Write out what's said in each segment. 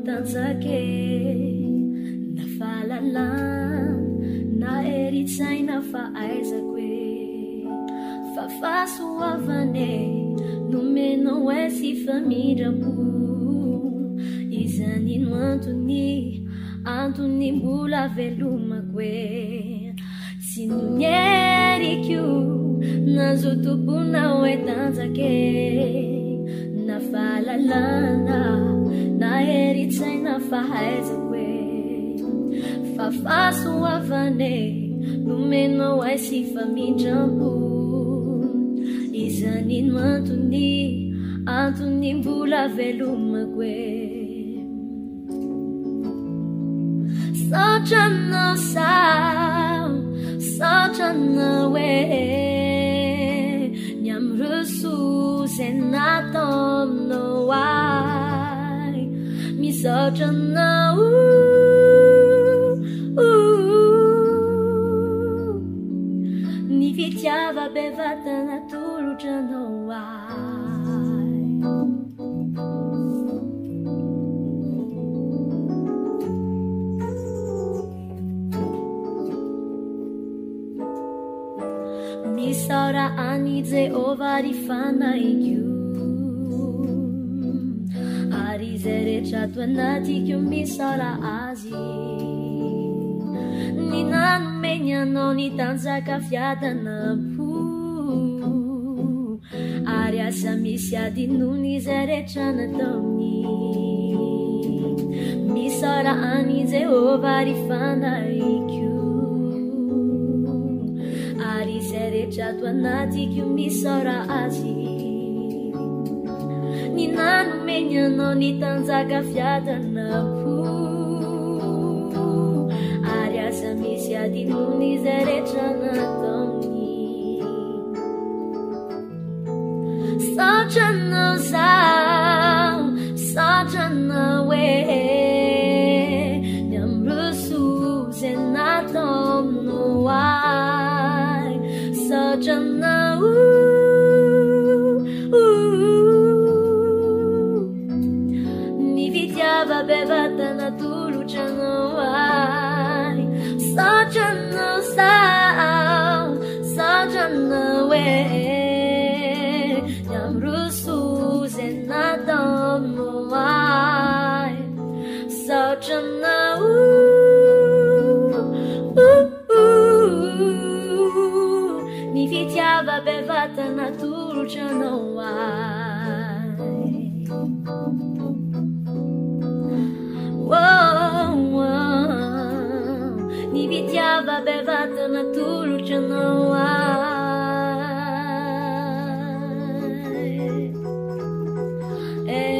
tanjake na fahalalana na eritsaina fa aizako hoe fa fahasoavane nomenao hoe sy famindrampo izanino antony mbola velomako hoe sy nonyeriko nazotobona hoe tanjake na fahalalana na eritsaina fa aizako hoe fa fahasoavane nomenao hoe sy famindrampo izanino antony mbola velomako hoe satranao hoe ny amroso zay nataonao ay misatranao ny fitiava bevatana tolotranao ay misaora ani Jehovah rifanaikyo ary zay rehetra ato anatiko misaora azy ny nanomeny anao ny tanjaka fiadanampo ary asa misy adinony zay rehetra nataony misaora ani Jehovah rifanaikyo ary zay rehetra ato anatiko misaora azy ny nanomeny anao ny tanjaka fiadanampo ary asa misy adinony zay rehetra nataony satranao hoe ny amroso zay nataonao ay satranao ny fitiava bevatana tolotranao ay satranao hoe ny amroso zay nataonao ay satranao ny fitiava bevatana tolotranao ay ny fitiava bevatana tolotranao ay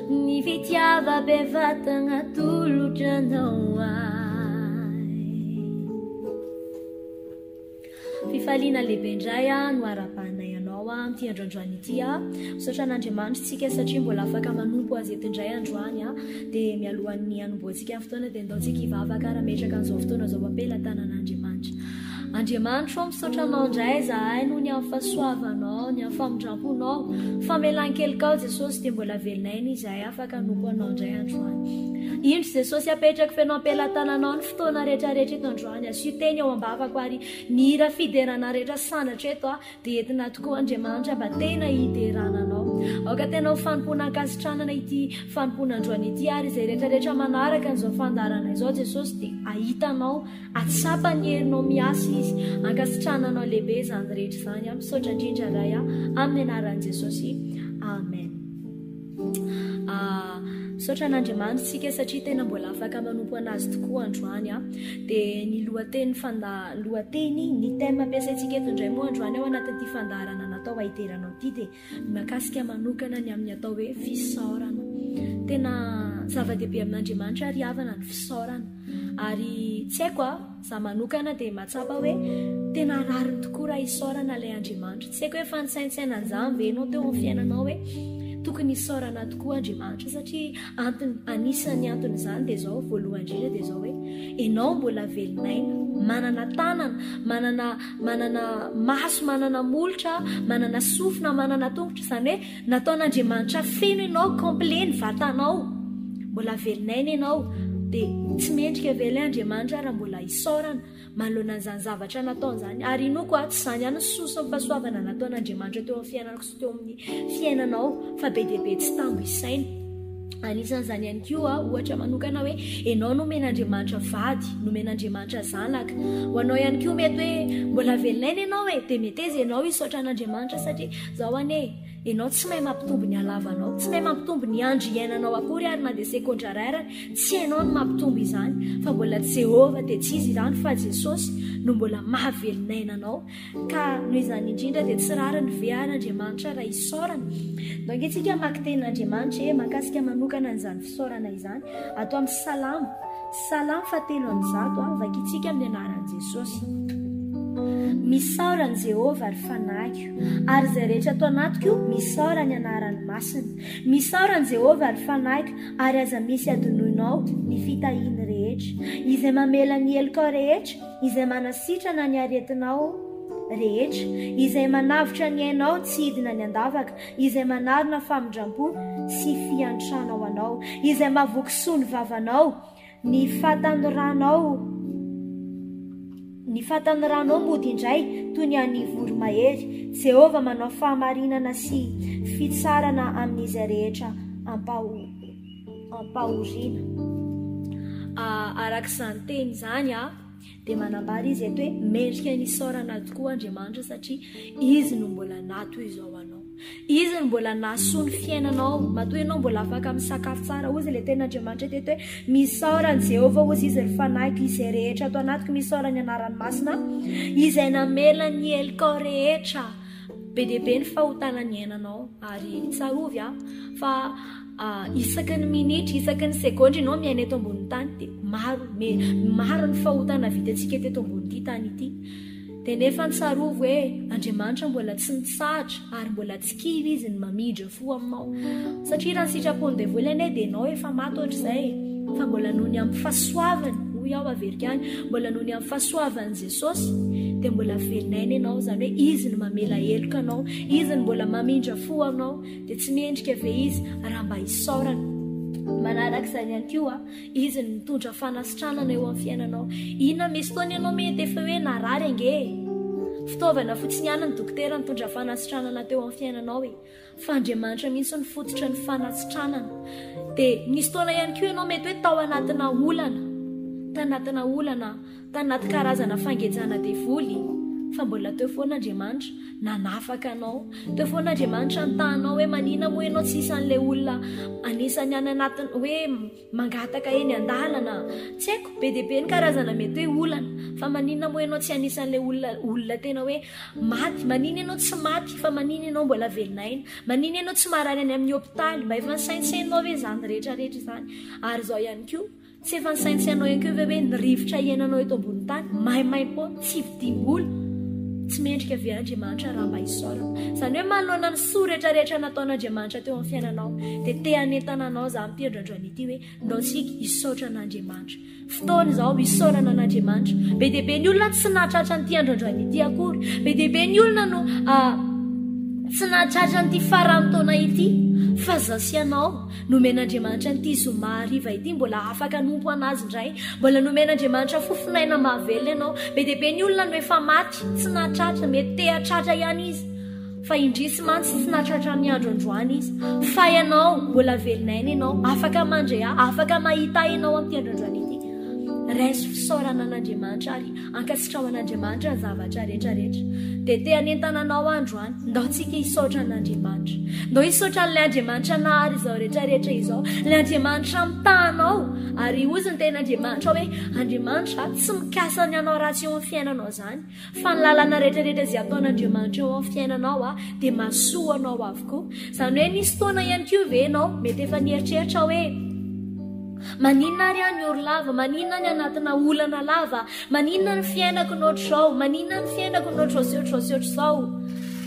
ny fitiava bevatana tolotranao ay fifaliana lehibe indray no ara-panay anao amty androandroany ity misaotra an'Andriamanitra tsika satria mbola afaka manompo azy eto indray androany dia mialohan'ny anomboantsika amin'ny fotoana dia ndaontsika hivavaka raha-metraka an'izao fotoana zao ampelantanan'Andriamanitra. Andriamanitra misaotra anao indray zahay noho ny amin'ny fahasoavanao ny amin'ny famindramponao famelan-kelika Jesosy dia mbola velonay ny izahay afaka nompo anao indray androany. Indro Jesosy apetraka fenao ampelantananao ny fotoana rehetrarehetra eto androany asio teny ao am-bavako ary ny hira fiderana rehetra sanatra eto dia entina tokoa Andriamanitra mba tena hiderananao aoka tena ho fanompona ankasitranana ity fanompona androany ity ary izay rehetrarehetra manaraka n'izao fandarana izao Jesosy dia ahitanao atsapany herinao miasa izy ankasitrananao lehibe izany rehetra izany misaotra indrindra ray amin'ny anaran'i Jesosy amen. Misaotra an'Andriamanitra tsika satria tena mbola afaka manompo anazy tokoa androany dia ny lohateny ny thème ampiasaintsika eto indray moa androany ao anatin'ity fandarana natao ahiteranao ity dia makasika manokana ny amin'ny atao hoe fisaorana. Tena zava-dehibe amin'Andriamanitra ary havana ny fisaorana ary tsy haiko za manokana dia mahatsapa hoe tena rariny tokoa raha hisaorana ilay Andriamanitra. Tsy haiko hoe fansaintsaina an'izany ve ianao teo amin'ny fiainanao hoe tokony hisaorana tokoa Andriamanitra satria anisan'ny antony izany dia zao voalohany indrindra dia zao hoe ianao mbola velon'aina, manana tanana, manana maso, manana molotra, manana sofina, manana tongotra, izany hoe nataon'Andriamanitra feno ianao complet ny vatanao, mbola velon'aina ianao, dia tsy mendrika velay Andriamanitra raha mbola isaorana manoloana an'izany zavatra nataony izany. Ary inoko tsy izany ihany sosa ny fahasoavana nataon'Andriamanitra teo amin'ny fiainanako sy teo amin'ny fiainanao, fa be dia be tsy tambo isaina. Anisan'izany ihany koa ohatra manokana hoe ianao nomen'Andriamanitra vady, nomen'Andriamanitra zanaka. Ho anao ihany koa mety hoe mbola velon'aina ianao dia mety izy ianao hisaotra an'Andriamanitra satria zao anie ianao tsy mahay mampitombo ny halavanao, tsy mahay mampitombo ny andro iainanao akory ary na dia sekondra ray ary tsy hainao ny mampitombo izany, fa mbola Jehova dia tsy izy izany fa Jesosy no mbola mahavelon'ainanao. Ka noho izany indrindra dia tsy rara ny vean'Andriamanitra raha isaorana. Donc itsika maka tenin'Andriamanitra mahakasika manokana an'izany fisaorana izany atao amin'ny Salamo 3:7 vakitsika amin'ny anaran'i Jesosy. Misaora ny Jehova ary fanahy, ary izay rehetra atao anatiko misaora ny anarany masina. Misaora ny Jehova ary fanahy, ary aza misy adonoinao ny fitahiny rehetra. Izay mamela ny helokao rehetra, izay manasitrana ny aretinao rehetra, izay manavitra ny ainao tsy hidina ny andavaka, izay manarona famindrampo sy fiantranao anao, izay mavokisoa ny vavanao, ny fatany ranao mody indray toy ny any voromahery. Jehova manao fahamarinana sy fitsarana amin'izay rehetra ampahoriana. Arak'izany teny izany dia manambara izy eto hoe mendrika ny isaorana tokoa Andriamanitra satria izy no mbola nato izao anao, izy no mbola nahasoa ny fiainanao, matoa ianao mbola afaka misakafo tsara. Ozy ilay ten'Andriamanitra teto hoe misaora ny Jehova, ozy izy ry fanahiko, izay rehetra atao anatiko misaora ny anarany masina, izay namela ny helokao rehetra. Be dia be ny fahotana ny ainanao ary tsarovy fa isaky ny minitra, isaky ny sekondra ianao miaina eto ambonin'ny tany dia maro ny fahotana vitantsika teto ambonin'ity tany ity. Dia nefa ny tsarovy hoe Andriamanitra mbola tsy nitsahatra ary mbola tsy kivy izy ny mamindra fo aminao, satria raha ny sitrapony devolana dia ianao efa maty ohatr'izay, fa mbola noho ny amin'ny fahasoavany hoy aho averika any, mbola noho ny amin'ny fahasoavan'i Jesosy dia mbola velon'aina ianao, izany hoe izy no mamela heloka anao, izy no mbola mamindra fo anao, dia tsy mendrika ve izy raha mba isaorana. Manarak'izany ihany koa izy no mitondra fanasitranana eo amin'ny fiainanao. Inona misy fotoana ianao mety efa hoe narary ange, fitaovana fotsiny ihany ny dokotera mitondra fanasitranana teo amin'ny fiainanao fa Andriamanitra mihitsy ny fototra ny fanasitranana. Dia misy fotoana ihany koa ianao mety hoe tao anatina olana, tanaty karazana fangejana devoly, fa mbola teo foana Andriamanitra nanafaka anao, teo foana Andriamanitra nitahanao hoe manina moa ianao tsy isan'ilay olona anisany any anatiny hoe mangataka eny an-dalana, tsy haiko, be dia be ny karazana mety hoe olana, fa manina moa ianao tsy anisan'ilay olona tena hoe maty, manina ianao tsy maty fa manina ianao mbola velon'aina, manina ianao tsy marary any amin'ny hopitaly, mba efa nisainsainao hoe izany rehetrarehetra izany. Ary izao ihany koa tsy efa nisainsainao ihany koa ve hoe nirivotra iainanao eto ambony tany maimay po tsy vidim-bola, tsy mendrika ve Andriamanitra raha mba isaorana. Izany hoe manoloana ny soa rehetrarehetra nataon'Andriamanitra teo amin'ny fiainanao dia te hanentana anao za mipindro androany ity hoe ndao tsika isaotra an'Andriamanitra. Fotoana izao isaorana an'Andriamanitra. Be dia be ny olona tsy nahatratra n'ity androandroany ity akory, be dia be ny olona no tsy nahatratra n'ity farantaona ity, fa zaho sy ianao nomen'Andriamanitra n'ity zoma hariva ity mbola afaka nompo anazy indray, mbola nomen'Andriamanitra fofinaina mahavelona ianao. Be dia be ny olona no efa maty tsy nahatratra, mety te hatratra ihany izy fa indrisy mantsy tsy nahatratra ny andro androany izy, fa ianao mbola velon'aina ianao, afaka mandray, afaka mahita ianao amin'ity andro androany ity. Raiso fisaorana an'Andriamanitra ary ankasitrao an'Andriamanitra ny zavatra rehetrarehetra. Dia te hanentana anao androany ndao tsika isaotra an'Andriamanitra, ndao isaotra an'ilay Andriamanitra nahary izao rehetrarehetra izao, ilay Andriamanitra mitahanao. Ary ozy ny ten'Andriamanitra hoe Andriamanitra tsy mikasa ny anao ratsy eo amin'ny fiainanao izany, fa ny lalana rehetrarehetra izay ataon'Andriamanitra eo amin'ny fiainanao dia mahasoa anao avokoa. Izany hoe nisy fotoana ihany koa ve ianao mety efa nieritreritra hoe maninona ary any oro lava, maninona ny anatina olana lava, maninona ny fiainako nohatr'izao, maninona ny fiainako nohatr'izao.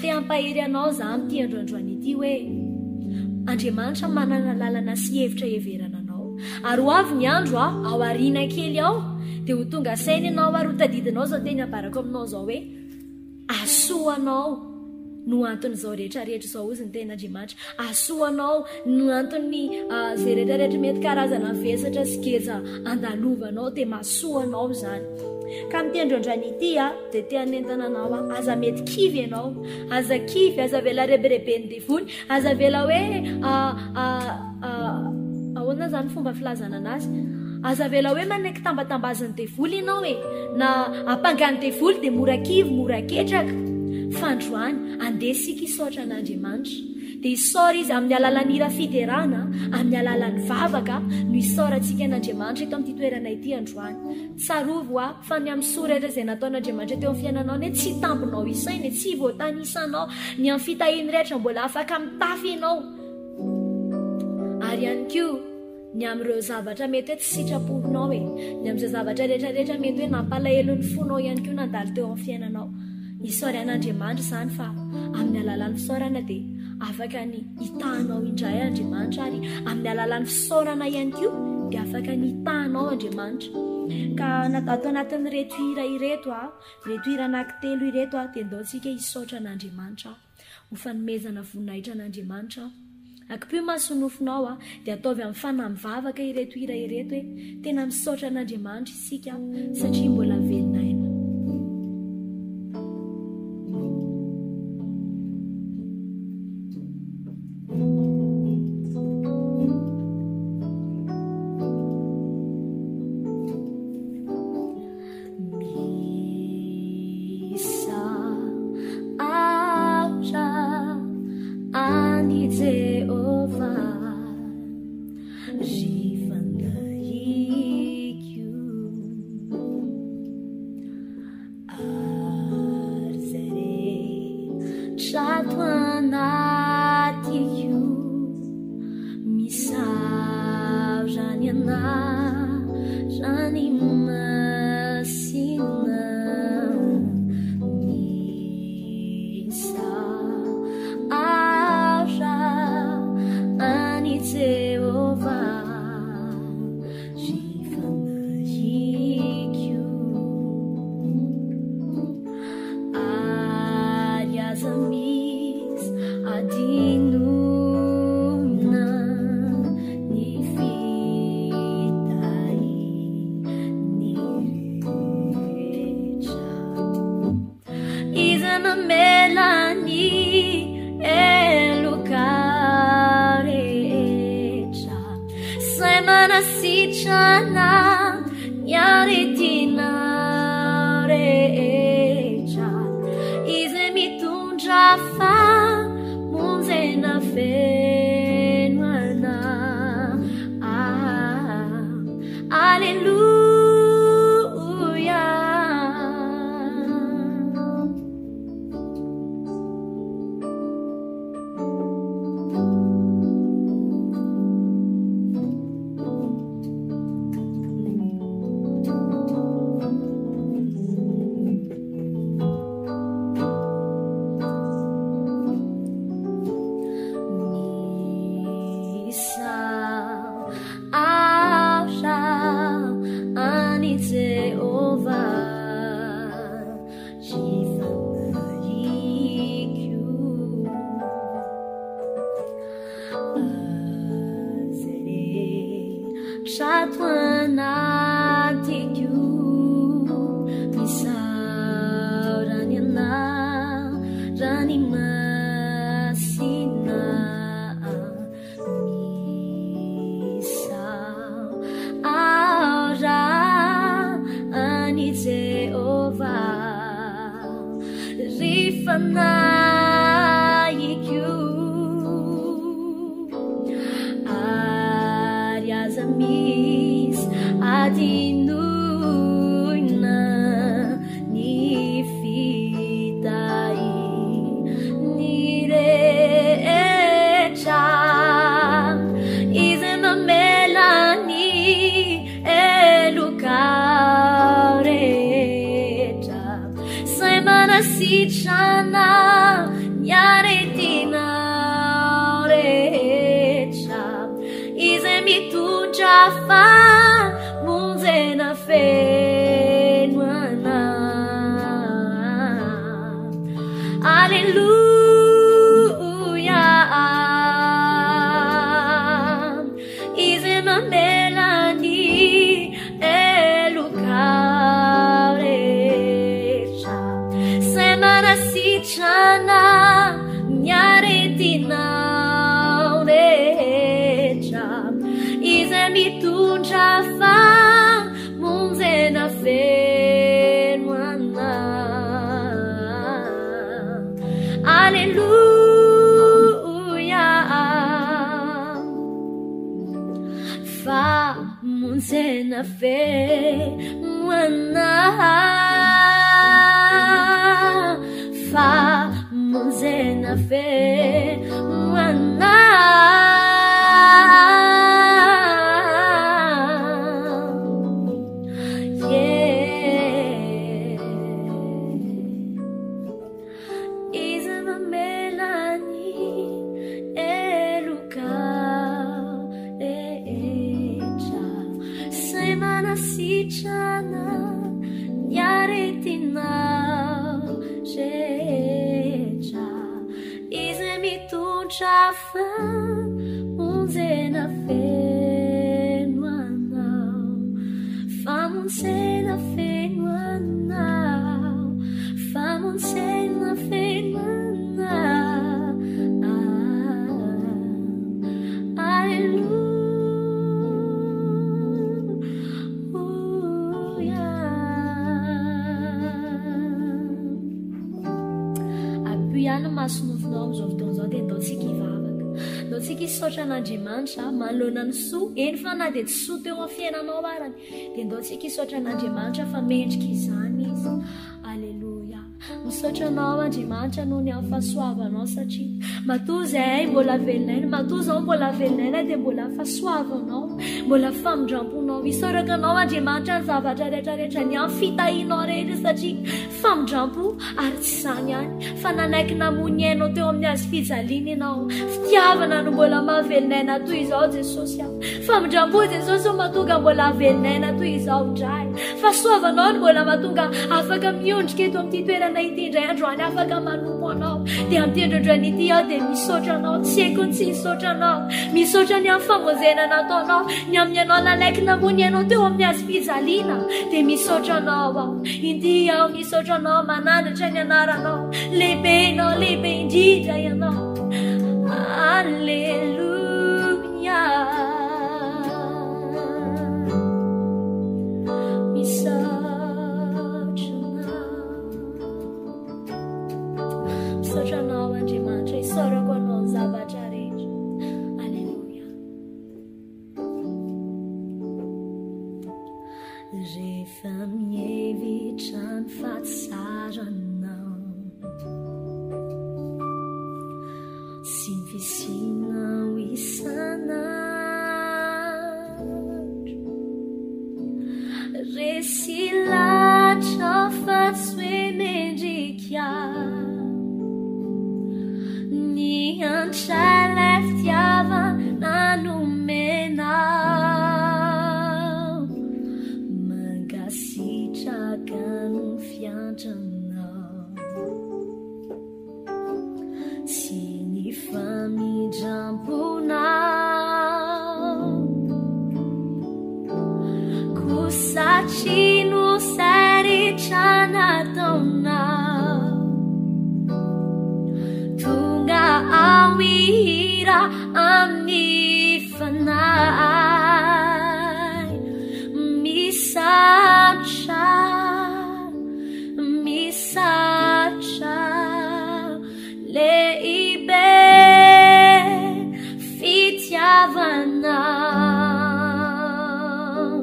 Te hampahery anao za amin'ity androandroany ity hoe Andriamanitra manana lalana sy hevitra heverana anao. Ary ho avy ny andro ao aoriana kely ao dia ho tonga saina ianao ary ho tadidinao zao teny abarako aminao zao hoe asoanao no anton'izao rehetrarehetra izao ozy ny ten'Andriamanitra. Asoanao no antony izay rehetrarehetra mety karazana vesatra sy geza andalovanao dia mahasoanao zany. Ka mitendrondrany ity dia te-hanentana anao aza mety kivy ianao, aza kivy, aza vela reberebeny devony, aza vela hoe ahoana zany fomba filazana anazy, aza vela hoe manaiky tambatambazany devoly ianao na ampangany devoly dia mora kivy mora ketraka. Fandroany andesika isaotra an'Andriamanitra dia isaora izy amin'ny alalan'ny hira fiderana, amin'ny alalan'ny vavaka no isaorantsika an'Andriamanitra eto amin'ity toerana ity androany. Tsarovo fa ny amin'ny soratra izay nataon'Andriamanitra teo amin'ny fiainanao ny tsy tampinao isainy, tsy voatany isanao, ny amin'ny fitahiny rehetra mbola afaka mitafy ianao. Ary ihany koa ny amin'ireo zavatra mety hoe tsy sitraponao ny amin'izay zavatra rehetrarehetra mety hoe nampalahelo ny fonao ihany koa nandalo teo amin'ny fiainanao. Isaora an'Andriamanitra zany fa amin'ny alalan'ny fisaorana dia afaka ny hitahanao indray Andriamanitra, ary amin'ny alalan'ny fisaorana ihany koa dia afaka ny hitahanao Andriamanitra. Ka ato anatin'ny reto hira ireto reto hira anankitelo ireto dia ndaontsika hisaotra an'Andriamanitra ho fanomezana voninahitra an'Andriamanitra. Akipio masonofinao dia ataovy amin'ny fanahy mivavaka ireto hira ireto hoe tena misaotra an'Andriamanitra isika satria mbola velona aina. Izemi tu già fa munzena fe na fe mwana fa munze na fe mwana Sotra n'Andriamanitra manoloana ny soa eny fa na dia tsy soa teo amin'ny fiainanao arany dia ndao tsika hisaotra n'Andriamanitra fa mendrika izany izy. Aleluia. Misaotra anao Andriamanitra noho ny amin'ny fahasoavanao satria matoa zahay mbola velonay matoa zao mbola velonay dia mbola fahasoavanao mbola famindramponao isaoraka anao Andriamanitra ny zavatra rehetrarehetra ny amin'ny fitahinao rehetra satria famindrampo ary tsy izany ihany fa nanaiky namony hainao teo amin'ny azy fijaliana ianao fitiavana no mbola mahavelonayna toy izao Jesosy aho famindrampo Jesosy ao mahatonga mbola velonayna toy izao ndray fahasoavanao no mbola mahatonga afaka miondrika eto amin'ity toerana ity indray androany afaka manompo anao dia amin'ity androandroany ity aho dia misaotra anao tsy haiko ny tsy hisaotra anao misaotra ny amin'ny famonjena nataonao ny amin'ny anao nanaiky namony hainao teo amin'ny azy fijaliana dia misaotra anao aho ity aho misaotra anao manandratra ny anaranao lehibe ianao lehibe indrindra ianao. Alleluia. Misaotra anao Andriamanitra isaorako anao ny zavatra rehetra. Alleluia. Rehefa mievitra ny fahasaranao sy ny visinao isanandro resy latra fa tsy hoe mendrika ny antralay fitiavana nomenao mangasitraka no fiantranao sy ny famindramponao kosatry no saritra nataonao tonga ao ihira amin'ny fanahy misatra lehibe fitiavanao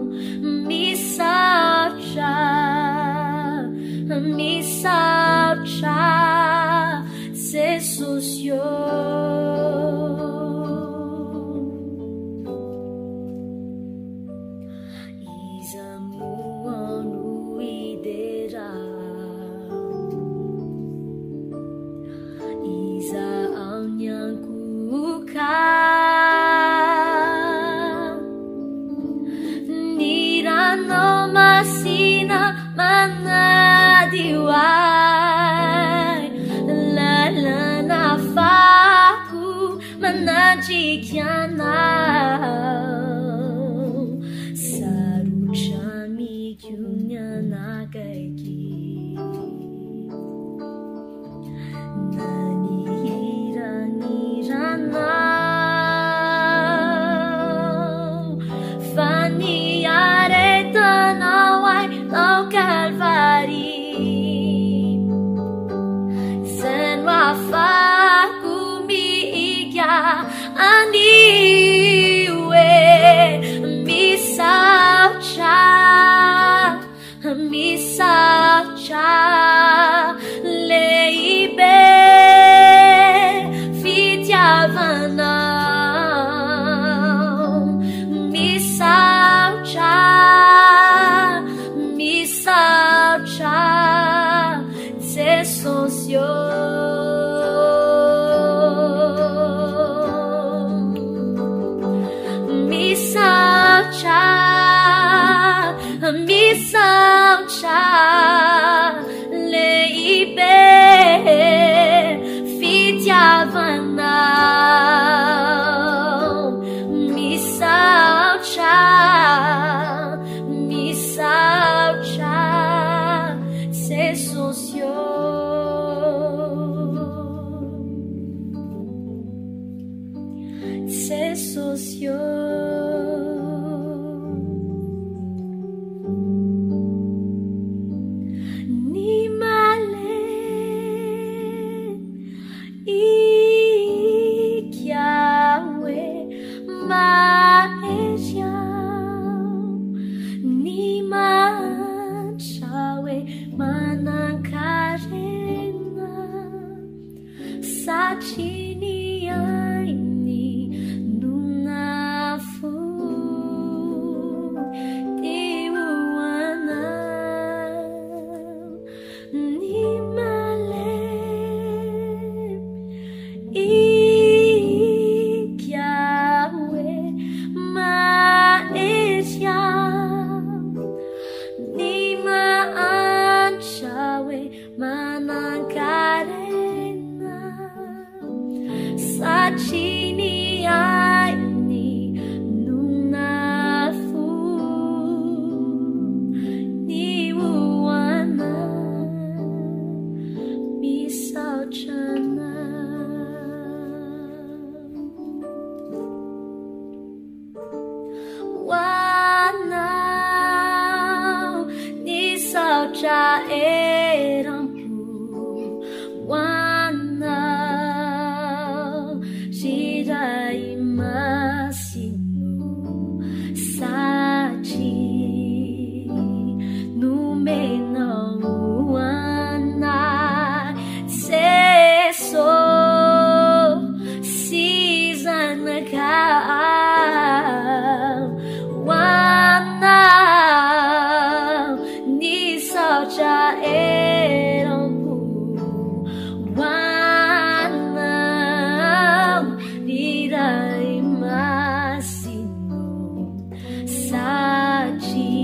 misatra Jesosy izamoano idera iza aunyankuka nirano masina manadiwai lalana faku manajikianau saruchami kyunyanakaiki Aniwe misaucha lehibe fitiavanao misaotra Jesosy io misaotra lehibe fitiavanao misaotra Jesosy io Jesosy io Satini aini nunafu tiwana ni male ikyawe maesya ni maanchawe manakare Satini aini nunafu niwana misaotrana wanao nisaotra erampu Jirai masino sati numena wana seso sizanaka wana nisaotra erampu Nirai masino sati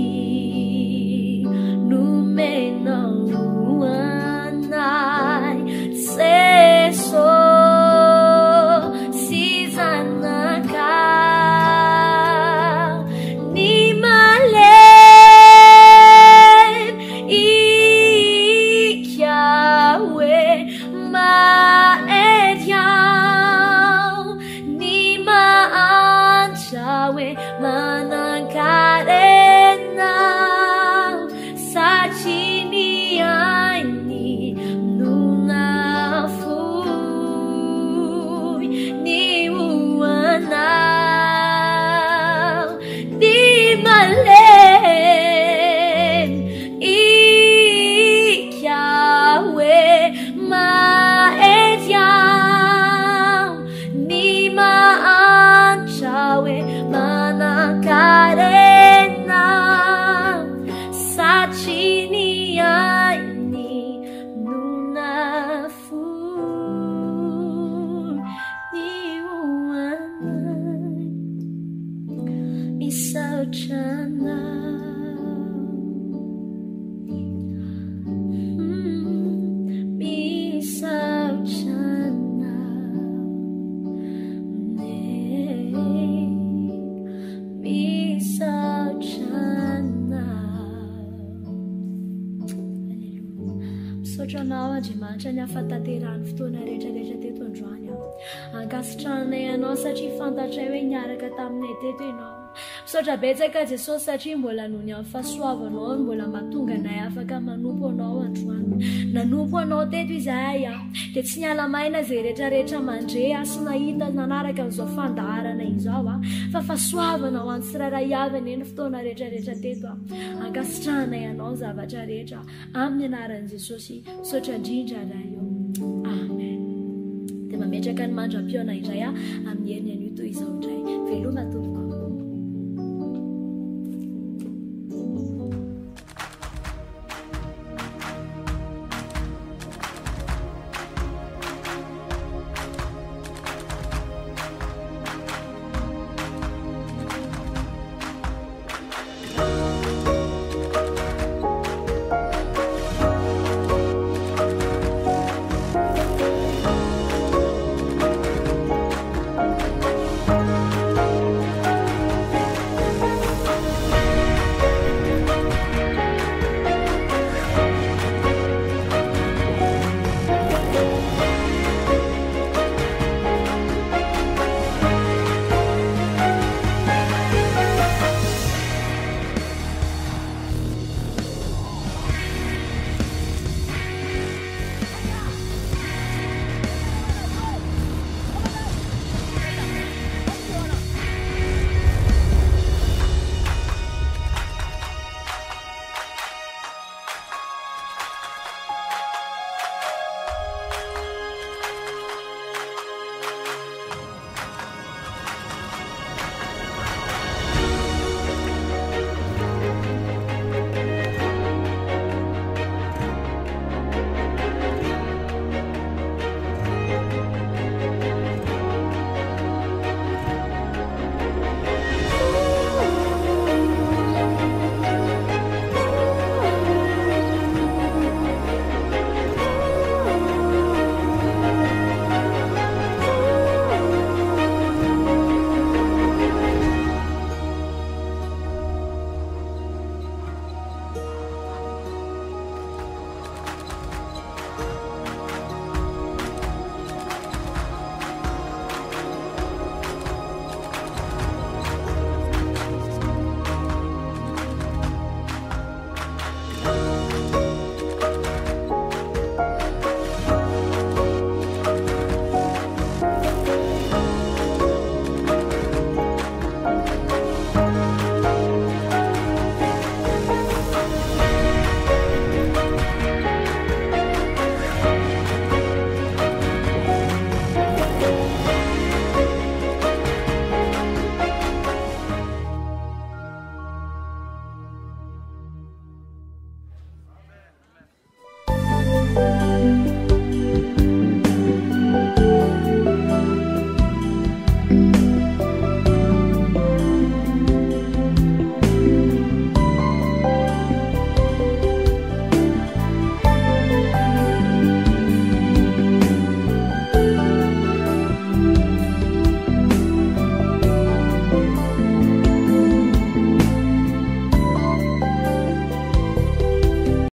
numena wanai seso sizanaka ni male ikyawe maedya Chawe manankarena Satini aini nunafu niwana di malen ikyawe maedya ni Chawe manakarena Satini aini nunafu niwana misaotrana Misaotranao Andriamanitra ny ahafantaterahany fotoana rehetrarehetra teto androany ankasitrahanay ianao satria fantatray hoe niaraka taminay teto ianao Misaotra betsaka Jesosy satria mbola noho ny amin'ny fahasoavanao mbola mahatonga nay afaka manompo anao androany. Nanompo anao teto izahay dia tsy niala maina izay rehetrarehetra mandre sy nahita nanaraka amin'izao fandaharana izao fa fahasoavana ho an'ny tsirairay avy eny ny fotoana rehetrarehetra teto ankasitrahanay anao zavatra rehetra amin'ny anaran'i Jesosy. Misaotra indrindra raha eo. Amen. Dia mametraka ny mandram-piona indray amin'ny herin'ny anio toy izao indray.